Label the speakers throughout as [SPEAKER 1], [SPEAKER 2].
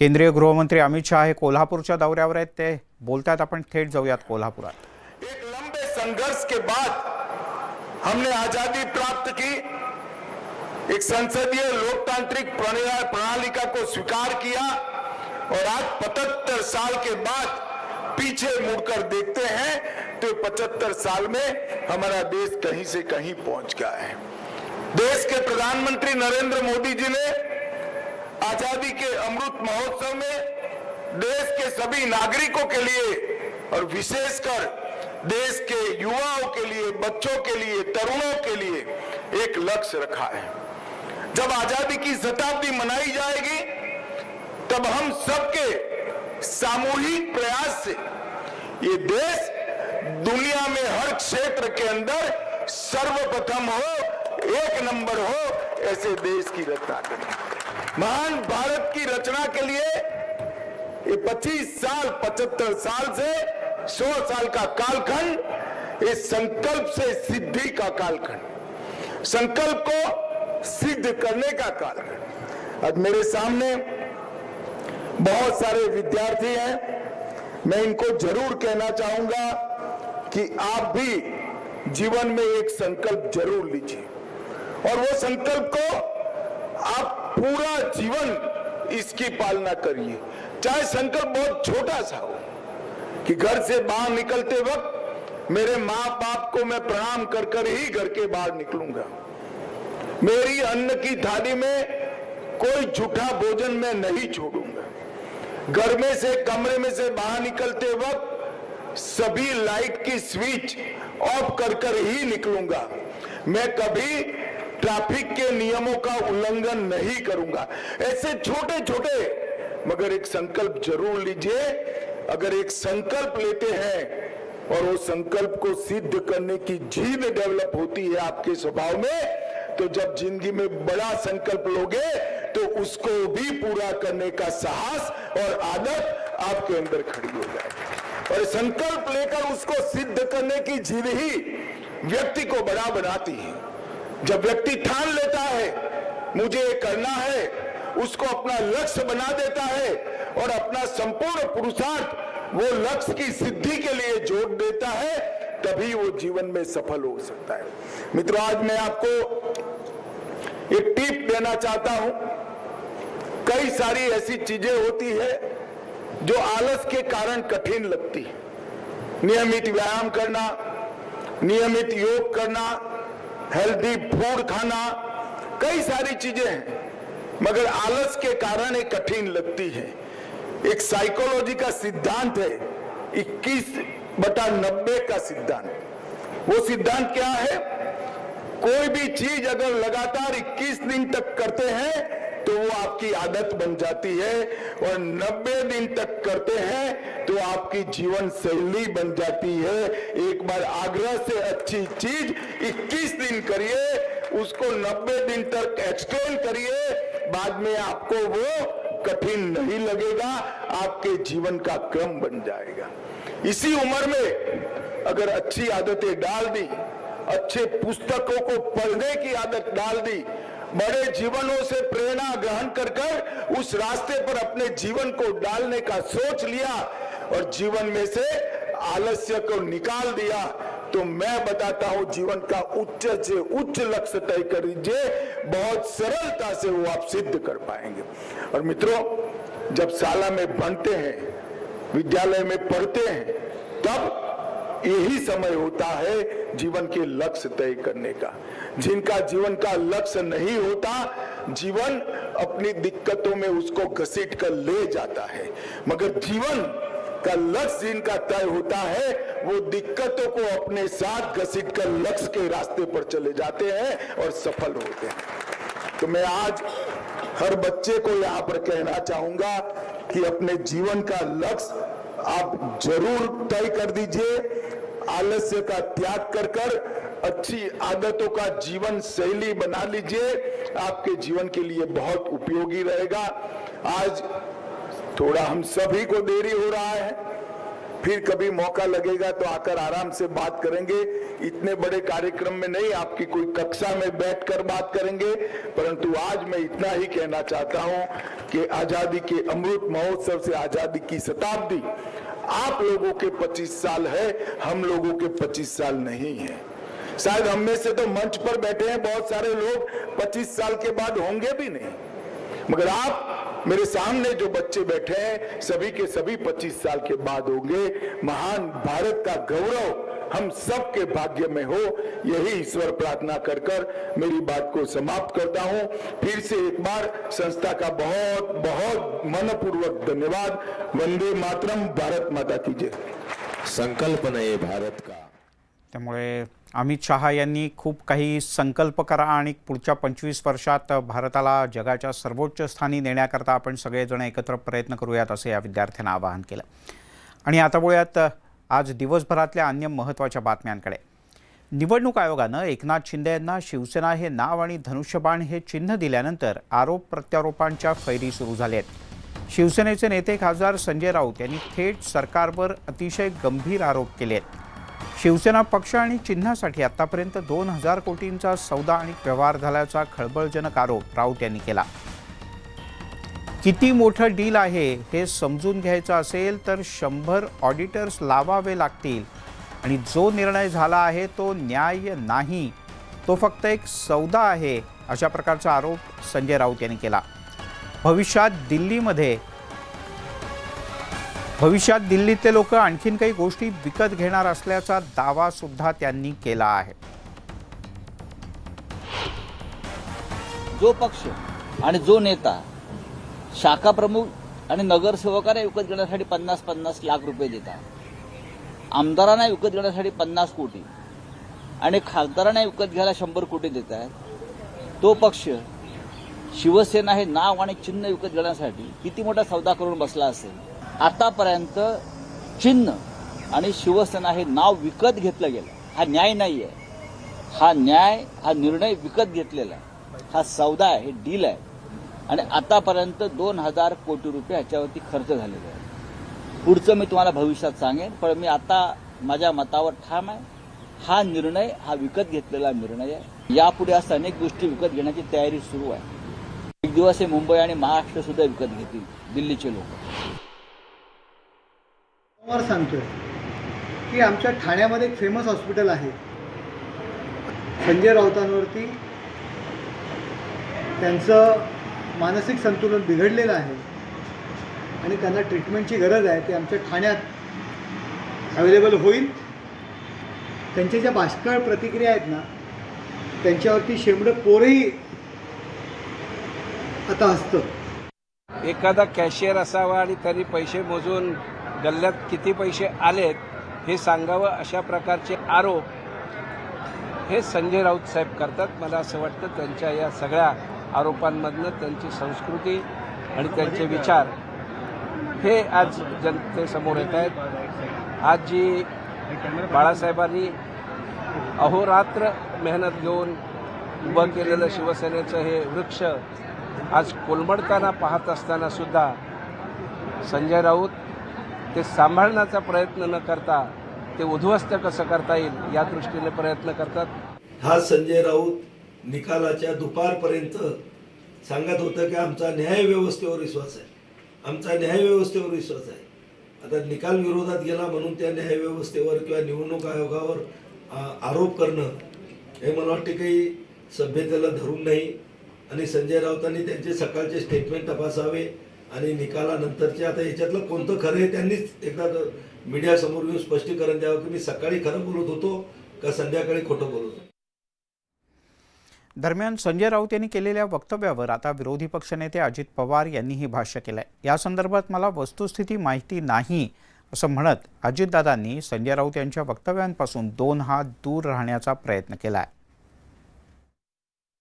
[SPEAKER 1] केंद्रीय गृहमंत्री अमित शाह हे कोल्हापूरच्या दौऱ्यावर आहेत, ते बोलतात। आपण थेट जाऊयात कोल्हापुरात।
[SPEAKER 2] एक लंबे संघर्ष के बाद हमने आजादी प्राप्त की, एक संसदीय लोकतांत्रिक प्रणालिका को स्वीकार किया और आज 75 साल के बाद पीछे मुड़कर देखते हैं तो 75 साल में हमारा देश कहीं से कहीं पहुंच गया है। देश के प्रधानमंत्री नरेंद्र मोदी जी ने आजादी के अमृत महोत्सव में देश के सभी नागरिकों के लिए और विशेषकर देश के युवाओं के लिए, बच्चों के लिए, तरुणों के लिए एक लक्ष्य रखा है। जब आजादी की शताब्दी मनाई जाएगी तब हम सबके सामूहिक प्रयास से ये देश दुनिया में हर क्षेत्र के अंदर सर्वप्रथम हो, एक नंबर हो, ऐसे देश की रचना करें। महान भारत की रचना के लिए ये 25 साल, 75 साल से 100 साल का कालखंड, इस संकल्प से सिद्धि का कालखंड, संकल्प को सिद्ध करने का कालखंड। आज मेरे सामने बहुत सारे विद्यार्थी हैं, मैं इनको जरूर कहना चाहूंगा कि आप भी जीवन में एक संकल्प जरूर लीजिए और वो संकल्प को आप पूरा जीवन इसकी पालना करिए। चाहे संकल्प बहुत छोटा सा हो कि घर से बाहर निकलते वक्त मेरे माँ बाप को मैं प्रणाम कर कर ही घर के बाहर निकलूंगा, मेरी अन्न की थाली में कोई झूठा भोजन मैं नहीं छोड़ूंगा, घर में से, कमरे में से बाहर निकलते वक्त सभी लाइट की स्विच ऑफ कर कर ही निकलूंगा, मैं कभी ट्रैफिक के नियमों का उल्लंघन नहीं करूंगा। ऐसे छोटे छोटे मगर एक संकल्प जरूर लीजिए। अगर एक संकल्प लेते हैं और वो संकल्प को सिद्ध करने की जीद डेवलप होती है आपके स्वभाव में, तो जब जिंदगी में बड़ा संकल्प लोगे तो उसको भी पूरा करने का साहस और आदत आपके अंदर खड़ी हो जाएगी। और संकल्प लेकर उसको सिद्ध करने की जिद ही व्यक्ति को बड़ा बनाती है। जब व्यक्ति ठान लेता है मुझे ये करना है, उसको अपना लक्ष्य बना देता है और अपना संपूर्ण पुरुषार्थ वो लक्ष्य की सिद्धि के लिए जोड़ देता है, तभी वो जीवन में सफल हो सकता है। मित्रों, आज मैं आपको एक टिप देना चाहता हूं। कई सारी ऐसी चीजें होती है जो आलस के कारण कठिन लगती है। नियमित व्यायाम करना, नियमित योग करना, हेल्दी फूड खाना, कई सारी चीजें हैं मगर आलस के कारण ये कठिन लगती है। एक साइकोलॉजी का सिद्धांत है 21/90 का सिद्धांत। वो सिद्धांत क्या है? कोई भी चीज अगर लगातार 21 दिन तक करते हैं तो वो आपकी आदत बन जाती है और 90 दिन तक करते हैं तो आपकी जीवन शैली बन जाती है। एक बार आग्रह से अच्छी चीज 21 दिन करिए, उसको 90 दिन तक एक्सटेंड करिए, बाद में आपको वो कठिन नहीं लगेगा, आपके जीवन का क्रम बन जाएगा। इसी उम्र में अगर अच्छी आदतें डाल दी, अच्छे पुस्तकों को पढ़ने की आदत डाल दी, बड़े जीवनों से प्रेरणा ग्रहण कर कर उस रास्ते पर अपने जीवन को डालने का सोच लिया और जीवन में से आलस्य को निकाल दिया, तो मैं बताता हूं जीवन का उच्च से उच्च लक्ष्य तय कर लीजिए, बहुत सरलता से वो आप सिद्ध कर पाएंगे। और मित्रों, जब शाला में बनते हैं, विद्यालय में पढ़ते हैं, तब यही समय होता है जीवन के लक्ष्य तय करने का। जिनका जीवन का लक्ष्य नहीं होता, जीवन अपनी दिक्कतों में उसको घसीट कर ले जाता है, मगर जीवन का लक्ष्य जिनका तय होता है वो दिक्कतों को अपने साथ घसीट कर लक्ष्य के रास्ते पर चले जाते हैं और सफल होते हैं। तो मैं आज हर बच्चे को यहाँ पर कहना चाहूंगा कि अपने जीवन का लक्ष्य आप जरूर तय कर दीजिए। आलस्य का त्याग कर कर अच्छी आदतों का जीवन शैली बना लीजिए, आपके जीवन के लिए बहुत उपयोगी रहेगा। आज थोड़ा हम सभी को देरी हो रहा है, फिर कभी मौका लगेगा तो आकर आराम से बात करेंगे। इतने बड़े कार्यक्रम में नहीं, आपकी कोई कक्षा में बैठकर बात करेंगे, परंतु आज मैं इतना ही कहना चाहता हूं कि आजादी के अमृत महोत्सव से आजादी की शताब्दी आप लोगों के 25 साल है, हम लोगों के 25 साल नहीं है। शायद हम में से तो मंच पर बैठे हैं बहुत सारे लोग 25 साल के बाद होंगे भी नहीं, मगर आप मेरे सामने जो बच्चे बैठे हैं सभी के सभी 25 साल के बाद होंगे। महान भारत का गौरव हम सबके भाग्य में हो, यही ईश्वर प्रार्थना कर कर मेरी बात को समाप्त करता हूं। फिर से एक बार संस्था का बहुत बहुत मनपूर्वक धन्यवाद। वंदे मातरम, भारत माता की जय।
[SPEAKER 3] संकल्प नाही भारत का।
[SPEAKER 1] त्यामुळे अमित शहा यांनी खूप काही संकल्प करा आणि पुढच्या 25 वर्षात भारताला जगाच्या सर्वोच्च स्थानी नेण्याकरता आपण सगळेजण एकत्र प्रयत्न करूयात असे या विद्यार्थ्यांना आवाहन केलं। आणि आता वळूयात आज दिवसभरातल्या अन्य महत्त्वाच्या बातम्यांकडे। निवडणूक आयोगानं एकनाथ शिंदे यांना शिवसेना हे नाव आणि धनुष्यबाण हे चिन्ह दिल्यानंतर आरोप प्रत्यारोपांच्या फैरी सुरू झाल्या आहेत। शिवसेनेचे नेते खासदार संजय राऊत यांनी थेट सरकारवर अतिशय गंभीर आरोप केले आहेत। शिवसेना पक्ष आणि चिन्हासाठी आतापर्यंत 2000 कोटींचा सौदा आणि व्यवहार झाल्याचा खळबळजनक आरोप राऊत यांनी केला। किती मोठं डील आहे हे समजून घ्यायचं असेल तर 100 ऑडिटर्स लावावे लागतील आणि जो निर्णय झाला आहे तो न्याय नाही, तो फक्त एक सौदा आहे, अशा प्रकारचा आरोप संजय राऊत यांनी केला। भविष्यात दिल्लीतले लोक आणखीन काही गोष्टी विकत घेणार असल्याचा दावा सुद्धा त्यांनी केला आहे।
[SPEAKER 4] जो पक्ष आणि जो नेता शाखा प्रमुख आणि नगरसेवकांना विकत घेण्यासाठी 50-50 लाख रुपये देतात, आमदारांना विकत घेण्यासाठी 50 कोटी आणि खासदारांना विकत घ्यायला 100 कोटी देत आहेत, तो पक्ष शिवसेना हे नाव आणि चिन्ह विकत घेण्यासाठी किती मोठा सौदा करून बसला असेल। आतापर्यंत चिन्ह आणि शिवसेना हे नाव विकत घेतलं गेलं, हा न्याय नाही आहे, हा निर्णय विकत घेतलेला आहे, हा सौदा आहे, हे डील आहे आणि आतापर्यंत 2000 कोटी रुपये ह्याच्यावरती खर्च झालेले आहे। पुढचं मी तुम्हाला भविष्यात सांगेन, पण मी आता माझ्या मतावर ठाम आहे। हा निर्णय हा विकत घेतलेला निर्णय आहे। यापुढे असं अनेक गोष्टी विकत घेण्याची तयारी सुरू आहे। एक दिवस हे मुंबई आणि महाराष्ट्र सुद्धा विकत घेतील दिल्लीचे लोक।
[SPEAKER 5] सांगतोय की आमच्या ठाण्यामध्ये एक फेमस हॉस्पिटल आहे, संजय राऊतांवरती त्यांचं मानसिक संतुलन बिघडलेलं आहे आणि त्यांना ट्रीटमेंटची गरज आहे, ते आमच्या ठाण्यात अवेलेबल होईल। त्यांच्या ज्या बाष्कळ प्रतिक्रिया आहेत ना, त्यांच्यावरती शेंबडं पोरही आता असतं।
[SPEAKER 6] एखादा कॅशियर असावा आणि त्यांनी पैसे मोजून गल्ल्यात किती पैसे आलेत हे सांगावं, अशा प्रकारचे आरोप हे संजय राऊत साहेब करतात। मला असं वाटतं त्यांच्या या सगळ्या आरोपांमधनं त्यांची संस्कृती आणि त्यांचे विचार हे आज जनतेसमोर येत आहेत। आज जी बाळासाहेबांनी अहोरात्र मेहनत घेऊन उभं केलेलं शिवसेनेचं हे वृक्ष आज कोलमडताना पाहत असताना सुद्धा संजय राऊत ते सांभाळण्याचा प्रयत्न न करता ते उद्ध्वस्त कसं करता येईल या दृष्टीने प्रयत्न करतात।
[SPEAKER 7] हा संजय राऊत निकालाच्या दुपारपर्यंत सांगत होतं की आमचा न्याय व्यवस्थेवर विश्वास आहे, आमचा न्याय व्यवस्थेवर विश्वास आहे। आता निकाल विरोधात गेला म्हणून त्या न्याय व्यवस्थेवर किंवा निवडणूक आयोगावर आरोप करणं हे मला वाटते काही सभ्यतेला धरून नाही। आणि संजय राऊतांनी त्यांचे सकाळचे स्टेटमेंट तपासावे आणि निकालानंतरचे आता याच्यातलं कोणतं खरं आहे त्यांनीच एकदा मीडियासमोर येऊन स्पष्टीकरण द्यावं की मी सकाळी खरं बोलत होतो का संध्याकाळी खोटं बोलत होतो।
[SPEAKER 1] दरम्यान संजय राऊत यांनी केलेल्या वक्तव्यावर आता विरोधी पक्षनेते अजित पवार यांनीही भाष्य केलंय। या संदर्भात मला वस्तुस्थिती माहिती नाही असं म्हणत अजितदादांनी संजय राऊत यांच्या वक्तव्यांपासून 2 हात दूर राहण्याचा प्रयत्न केलाय।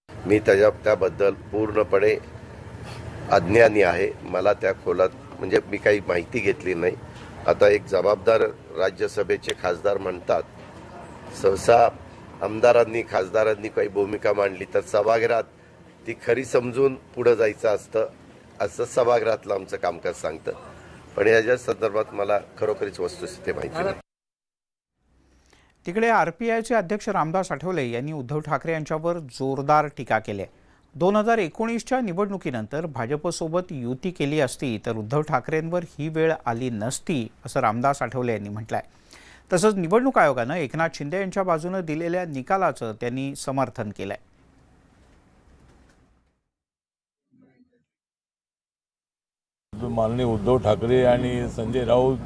[SPEAKER 3] मी त्याबद्दल पूर्णपणे अज्ञानी आहे। मला त्या खोलात म्हणजे मी काही माहिती घेतली नाही। आता एक जबाबदार राज्यसभेचे खासदार म्हणतात, सहसा आमदारांनी खासदारांनी काही भूमिका मांडली तर सभागृहात ती खरी समजून पुढे जायचं असतं, असं सभागृहातलं आमचं कामकाज सांगतं। पण याच्या संदर्भात मला खरोखरीच वस्तुस्थिती माहिती नाही.
[SPEAKER 1] तिकडे आरपीआयचे अध्यक्ष रामदास आठवले यांनी उद्धव ठाकरे यांच्यावर जोरदार टीका केली आहे. 2019च्या निवडणुकीनंतर भाजपसोबत युती केली असती तर उद्धव ठाकरेंवर ही वेळ आली नसती, असं रामदास आठवले यांनी म्हटलं आहे. तसंच निवडणूक आयोगानं एकनाथ शिंदे यांच्या बाजूनं दिलेल्या निकालाचं त्यांनी समर्थन केलं आहे.
[SPEAKER 8] माननीय उद्धव ठाकरे आणि संजय राऊत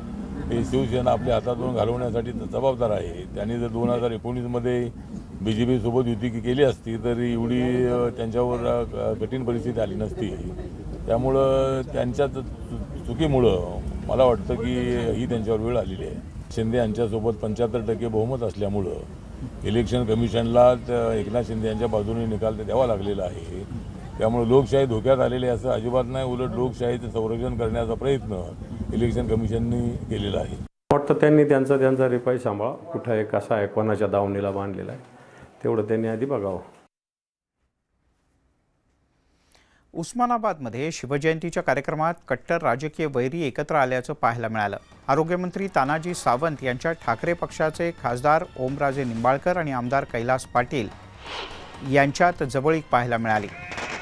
[SPEAKER 8] हे शिवसेना आपल्या हातातून घालवण्यासाठी जबाबदार आहे. त्यांनी जर 2019मध्ये BJP सोबत युती केली असती तर एवढी त्यांच्यावर कठीण परिस्थिती आली नसती. त्यामुळं त्यांच्या चुकीमुळं मला वाटतं की ही त्यांच्यावर वेळ आलेली आहे. शिंदे यांच्यासोबत 75% बहुमत असल्यामुळं इलेक्शन कमिशनला एकनाथ शिंदे यांच्या बाजूने निकाल द्यावा लागलेला आहे. त्यामुळे लोकशाही धोक्यात आलेली असं अजिबात नाही, उलट लोकशाहीचं संरक्षण करण्याचा प्रयत्न इलेक्शन कमिशननी केलेला आहे.
[SPEAKER 9] वाटतं त्यांनी त्यांचा रिपाई सांभाळा, कुठं आहे, कसा आहे, कोणाच्या दावणीला बांधलेला आहे, तेवढं त्यांनी आधी बघावं.
[SPEAKER 1] उस्मानाबादमध्ये शिवजयंतीच्या कार्यक्रमात कट्टर राजकीय वैरी एकत्र आल्याचं पाहायला मिळालं. आरोग्यमंत्री तानाजी सावंत यांच्या ठाकरे पक्षाचे खासदार ओमराजे निंबाळकर आणि आमदार कैलास पाटील यांच्यात जवळीक पाहायला मिळाली.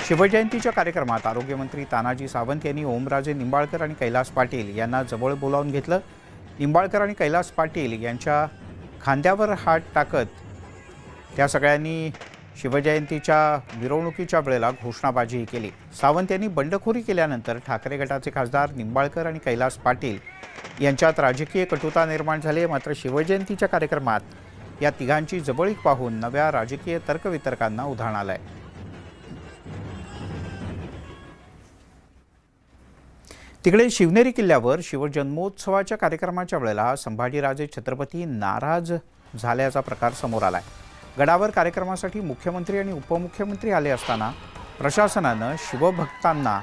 [SPEAKER 1] शिवजयंतीच्या कार्यक्रमात आरोग्यमंत्री तानाजी सावंत यांनी ओमराजे निंबाळकर आणि कैलास पाटील यांना जवळ बोलावून घेतलं. निंबाळकर आणि कैलास पाटील यांच्या खांद्यावर हात टाकत त्या सगळ्यांनी शिवजयंतीच्या मिरवणुकीच्या वेळेला घोषणाबाजीही केली. सावंत यांनी बंडखोरी केल्यानंतर ठाकरे गटाचे खासदार निंबाळकर आणि कैलास पाटील यांच्यात राजकीय कटुता निर्माण झाली. मात्र शिवजयंतीच्या कार्यक्रमात या तिघांची जवळीक पाहून नव्या राजकीय तर्कवितर्कांना उधाण आलंय. तिकडे शिवनेरी किल्ल्यावर शिवजन्मोत्सवाच्या कार्यक्रमाच्या वेळेला संभाजीराजे छत्रपती नाराज झाल्याचा प्रकार समोर आलाय. गडावर कार्यक्रमासाठी मुख्यमंत्री आणि उपमुख्यमंत्री आले असताना प्रशासनानं शिवभक्तांना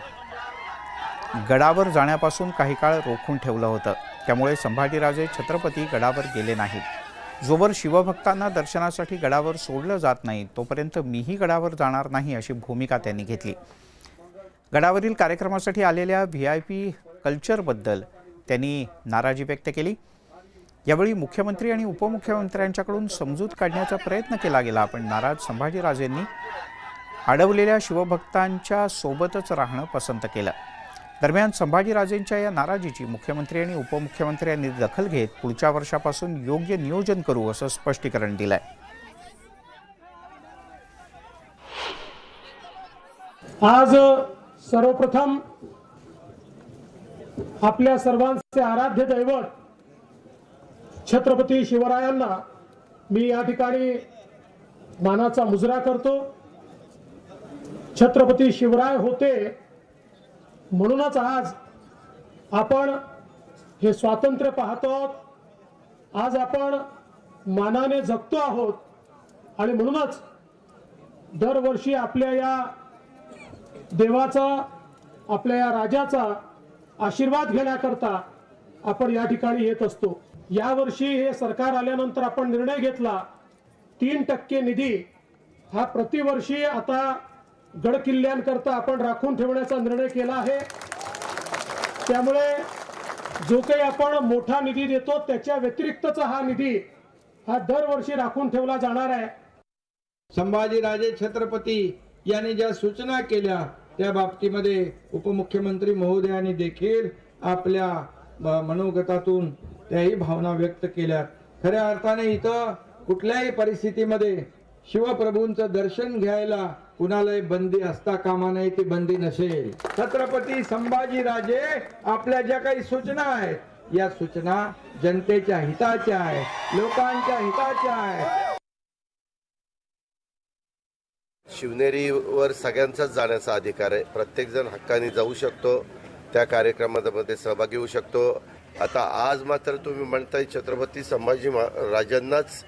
[SPEAKER 1] गडावर जाण्यापासून काही काळ रोखून ठेवलं होतं. त्यामुळे संभाजीराजे छत्रपती गडावर गेले नाहीत. जोवर शिवभक्तांना दर्शनासाठी गडावर सोडलं जात नाही तोपर्यंत मीही गडावर जाणार नाही अशी भूमिका त्यांनी घेतली. गडावरील कार्यक्रमासाठी आलेल्या VIP कल्चरबद्दल त्यांनी नाराजी व्यक्त केली. यावेळी मुख्यमंत्री आणि उपमुख्यमंत्र्यांच्याकडून समजूत काढण्याचा प्रयत्न केला गेला, पण नाराज संभाजीराजेंनी अडवलेल्या शिवभक्तांच्या सोबतच राहणं पसंत केलं. दरम्यान संभाजीराजेंच्या या नाराजीची मुख्यमंत्री आणि उपमुख्यमंत्र्यांनी दखल घेत पुढच्या वर्षापासून योग्य नियोजन करू असं स्पष्टीकरण दिलंय.
[SPEAKER 10] आज सर्वप्रथम आपल्या सर्वांचे आराध्य दैवत छत्रपती शिवरायांना मी या ठिकाणी मानाचा मुजरा करतो. छत्रपती शिवराय होते म्हणूनच आज आपण हे स्वातंत्र्य पाहतो, आज आपण मानाने जगतो आहोत आणि म्हणूनच दरवर्षी आपल्या या देवाचा, आपल्या या राजाचा आशीर्वाद घेण्याकरता आपण या ठिकाणी येत असतो. यावर्षी हे सरकार आल्यानंतर आपण निर्णय घेतला 3% निधी हा प्रतिवर्षी आता गड किल्ल्यांकरता आपण राखून ठेवण्याचा निर्णय केला आहे. त्यामुळे जो काही आपण मोठा निधी देतो त्याच्या व्यतिरिक्तचा हा निधी हा दरवर्षी राखून ठेवला जाणार आहे.
[SPEAKER 11] संभाजीराजे छत्रपती यांनी ज्या सूचना केल्या त्या बाबतीमध्ये उपमुख्यमंत्री महोदयांनी देखील आपल्या मनोगतातून त्याही भावना व्यक्त केल्या. खऱ्या अर्थाने इथं कुठल्याही परिस्थितीमध्ये शिवप्रभूंचं दर्शन घ्यायला कुणालाही बंदी असता कामा नये, ती बंदी नसेल. छत्रपती संभाजीराजे आपल्या ज्या काही सूचना आहेत या सूचना जनतेच्या हिताच्या आहेत, लोकांच्या हिताच्या आहेत.
[SPEAKER 3] शिवनेरीवर सगळ्यांचाच जाण्याचा अधिकार आहे. प्रत्येक जण हक्काने जाऊ शकतो, त्या कार्यक्रमामध्ये सहभागी होऊ शकतो. आता आज मात्र तुम्ही म्हणताय छत्रपती संभाजी राजांनाच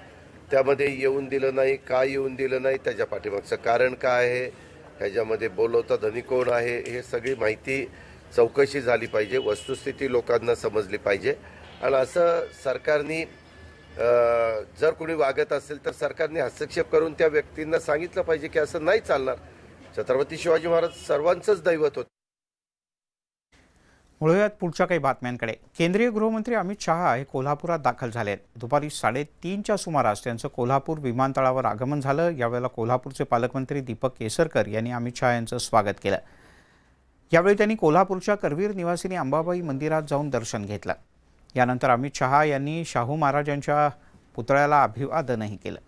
[SPEAKER 3] त्यामध्ये येऊन दिलं नाही. का येऊन दिलं नाही, त्याच्या पाठीमागचं कारण काय आहे, ह्याच्यामध्ये बोलवता धनी कोण आहे, हे सगळी माहिती चौकशी झाली पाहिजे, वस्तुस्थिती लोकांना समजली पाहिजे. आणि असं सरकारने जर कोणी वागत असेल तर सरकारने हस्तक्षेप करून त्या व्यक्तींना सांगितलं पाहिजे की असं नाही चालणार. छत्रपती शिवाजी महाराज सर्वांचंच दैवत होते.
[SPEAKER 1] वळूयात पुढच्या काही बातम्यांकडे. केंद्रीय गृहमंत्री अमित शहा हे कोल्हापुरात दाखल झाले आहेत. दुपारी 3:30च्या सुमारास त्यांचं कोल्हापूर विमानतळावर आगमन झालं. यावेळेला कोल्हापूरचे पालकमंत्री दीपक केसरकर यांनी अमित शहा यांचं स्वागत केलं. यावेळी त्यांनी कोल्हापूरच्या करवीर निवासिनी अंबाबाई मंदिरात जाऊन दर्शन घेतलं. यानंतर अमित शहा यांनी शाहू महाराजांच्या पुतळ्याला अभिवादनही केलं.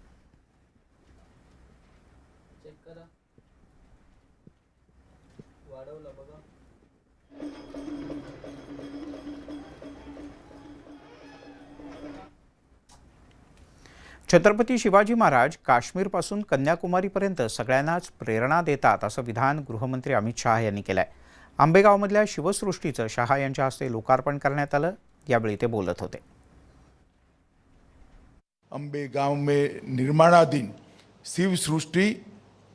[SPEAKER 1] छत्रपती शिवाजी महाराज काश्मीरपासून कन्याकुमारीपर्यंत सगळ्यांनाच प्रेरणा देतात असं विधान गृहमंत्री अमित शहा यांनी केलं आहे. आंबेगावमधल्या शिवसृष्टीचं शहा यांच्या हस्ते लोकार्पण करण्यात आलं. यावेळी ते बोलत होते.
[SPEAKER 12] अंबेगांव में निर्माणाधीन शिव सृष्टि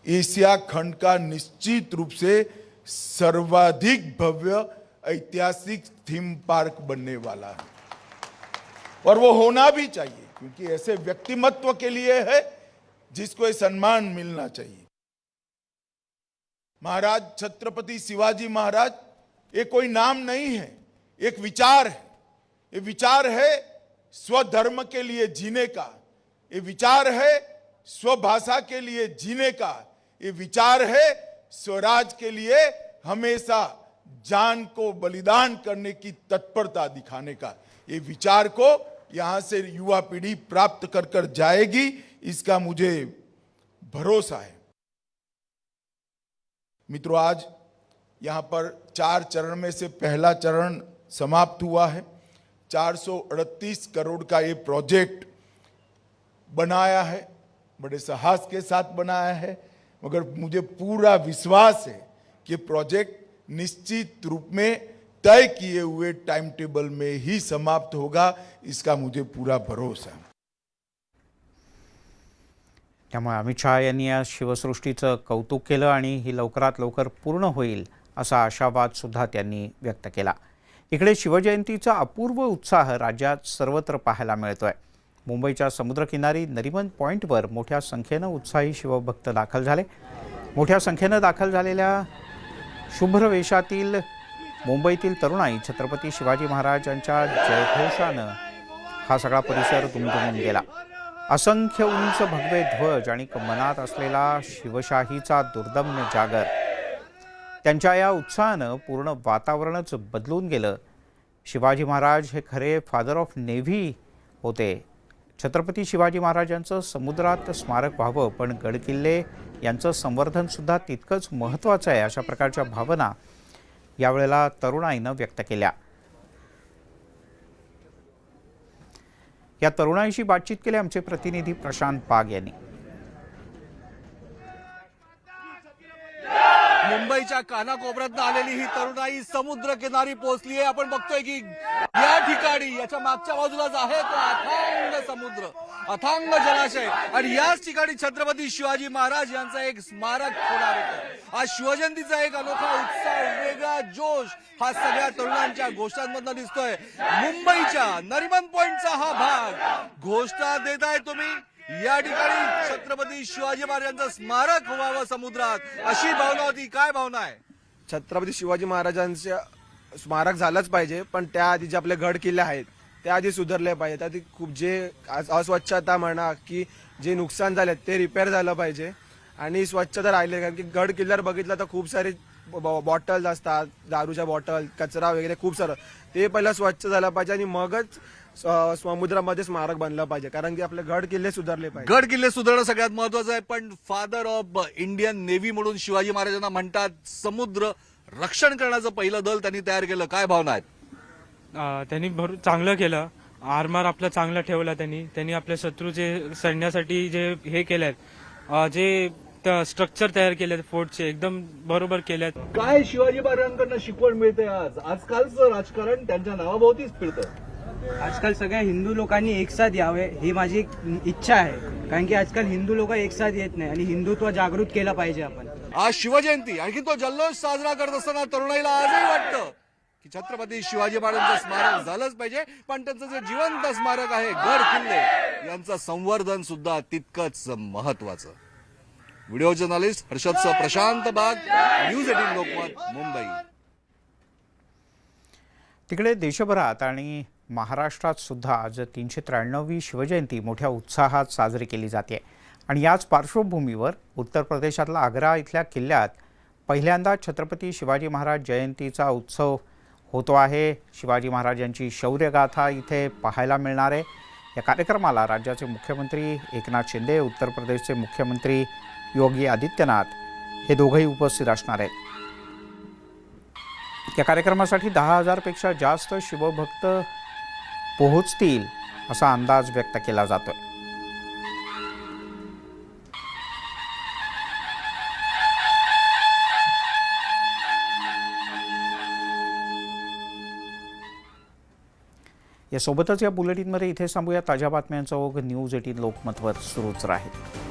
[SPEAKER 12] एशिया खंड का निश्चित रूप से सर्वाधिक भव्य ऐतिहासिक थीम पार्क बनने वाला है और वो होना भी चाहिए, क्योंकि ऐसे व्यक्तिमत्व के लिए है जिसको ये सम्मान मिलना चाहिए. महाराज छत्रपति शिवाजी महाराज ये कोई नाम नहीं है, एक विचार है. ये विचार है स्वधर्म के लिए जीने का, ये विचार है स्वभाषा के लिए जीने का, ये विचार है स्वराज के लिए हमेशा जान को बलिदान करने की तत्परता दिखाने का. ये विचार को यहां से युवा पीढ़ी प्राप्त कर कर जाएगी, इसका मुझे भरोसा है. मित्रों, आज यहां पर 4 चरण में से पहला चरण समाप्त हुआ है. 438 करोड़ का ये प्रोजेक्ट बनाया है, बड़े साहस के साथ बनाया है, मगर मुझे पूरा विश्वास है कि प्रोजेक्ट निश्चित रूप में तय किए हुए टाइम टेबल में ही समाप्त होगा, इसका मुझे पूरा भरोसा है.
[SPEAKER 1] त्यामुळे अमित शहा यांनी या शिवसृष्टीचं कौतुक केलं आणि ही लवकरात लवकर पूर्ण होईल असा आशावाद सुद्धा त्यांनी व्यक्त केला. इकडे शिवजयंतीचा अपूर्व उत्साह राज्यात सर्वत्र पाहायला मिळतोय. मुंबईच्या समुद्रकिनारी नरिमन पॉइंटवर मोठ्या संख्येनं उत्साही शिवभक्त दाखल झाले. मोठ्या संख्येनं दाखल झालेल्या शुभ्र वेशातील मुंबईतील तरुणाई छत्रपती शिवाजी महाराजांच्या जयघोषानं हा सगळा परिसर दुमदुमून गेला. असंख्य उंच भगवे ध्वज आणि मनात असलेला शिवशाहीचा दुर्दम्य जागर, त्यांच्या या उत्साहानं पूर्ण वातावरणच बदलून गेलं. शिवाजी महाराज हे खरे फादर ऑफ नेव्ही होते. छत्रपती शिवाजी महाराजांचं समुद्रात स्मारक व्हावं, पण गडकिल्ले यांचं संवर्धनसुद्धा तितकंच महत्त्वाचं आहे, अशा प्रकारच्या भावना यावेळेला तरुणाईनं व्यक्त केल्या. या तरुणाईशी बातचीत केली आमचे प्रतिनिधी प्रशांत पाग यांनी.
[SPEAKER 13] मुंबईच्या कानाकोपऱ्यातनं आलेली ही तरुणाई समुद्र किनारी पोहोचली आहे. आपण बघतोय की या ठिकाणी याच्या मागच्या बाजूलाच आहे तो अथांग समुद्र, अथांग जलाशय, आणि याच ठिकाणी छत्रपती शिवाजी महाराज यांचं एक स्मारक होणार होतं. आज शिवजयंतीचा एक अनोखा उत्साह, वेगळा जोश हा सगळ्या तरुणांच्या घोषणांमधनं दिसतोय. मुंबईच्या नरिमन पॉइंटचा हा भाग घोषणा देत आहे तुम्ही. या ठिकाणी छत्रपती शिवाजी महाराजांचं स्मारक व्हावं समुद्रात, अशी भावना होती. काय भावना आहे?
[SPEAKER 14] छत्रपती शिवाजी महाराजांचं स्मारक झालंच पाहिजे, पण त्याआधी जे आपले गड किल्ले आहेत त्या आधी सुधारले पाहिजे. त्याआधी खूप जे अस्वच्छता म्हणा की जे नुकसान झाले ते रिपेअर झालं पाहिजे आणि स्वच्छता राहिले. कारण की गड किल्ल्यावर बघितलं तर खूप सारे बॉटल्स असतात, दारूच्या बॉटल, कचरा वगैरे खूप सारं, ते पहिलं स्वच्छ झालं पाहिजे आणि मगच समुद्रामध्ये स्मारक बनलं पाहिजे. कारण की आपले गड किल्ले सुधारले पाहिजे.
[SPEAKER 13] गड किल्ले सुधारणं सगळ्यात महत्वाचं आहे, पण फादर ऑफ इंडियन नेव्ही म्हणून शिवाजी महाराजांना म्हणतात. समुद्र रक्षण करण्याचं पहिलं दल त्यांनी तयार केलं. काय भावना आहेत?
[SPEAKER 15] त्यांनी चांगलं केलं. आर्मर आपलं चांगलं ठेवलं. त्यांनी आपल्या शत्रूचे सैन्यासाठी जे हे केलेत, जे स्ट्रक्चर तयार केलेत फोर्टचे, एकदम बरोबर केलेत.
[SPEAKER 13] काय शिवाजी महाराजांकडनं शिकवण मिळते? आजकालचं राजकारण त्यांच्या नावाभोवतीच फिरतं.
[SPEAKER 16] आजकाल सगळ्या हिंदू लोकांनी एक साथ यावे ही माझी इच्छा आहे. कारण की आजकाल हिंदू लोक एक साथ येत नाही आणि हिंदुत्व जागृत केलं पाहिजे आपण.
[SPEAKER 13] आज शिवजयंती, आणखी तो जल्लोष साजरा करत असताना तरुणाईला आजही वाटतं की छत्रपती शिवाजी महाराजांचं स्मारक झालंच पाहिजे, पण त्यांचं जे जिवंत स्मारक आहे, गड किल्ले यांचं संवर्धन सुद्धा तितकंच महत्वाचं. व्हिडिओ जर्नलिस्ट हर्षदसह प्रशांत बाग, न्यूज 18 लोकमत, मुंबई.
[SPEAKER 1] तिकडे देशभरात आणि महाराष्ट्रात सुद्धा आज 393वी शिवजयंती मोठ्या उत्साहात साजरी केली जाते आणि याच पार्श्वभूमीवर उत्तर प्रदेशातल्या आग्रा इथल्या किल्ल्यात पहिल्यांदा छत्रपती शिवाजी महाराज जयंतीचा उत्सव होतो आहे. शिवाजी महाराजांची शौर्यगाथा इथे पाहायला मिळणार आहे. या कार्यक्रमाला राज्याचे मुख्यमंत्री एकनाथ शिंदे, उत्तर प्रदेशचे मुख्यमंत्री योगी आदित्यनाथ हे दोघंही उपस्थित असणार आहेत. या कार्यक्रमासाठी 10,000 पेक्षा जास्त शिवभक्त पोहोचतील असा अंदाज व्यक्त केला जातोय. यासोबतच या बुलेटिनमध्ये इथे थांबूया. ताज्या बातम्यांचा ओघ न्यूज 18 लोकमतवर सुरूच राहील.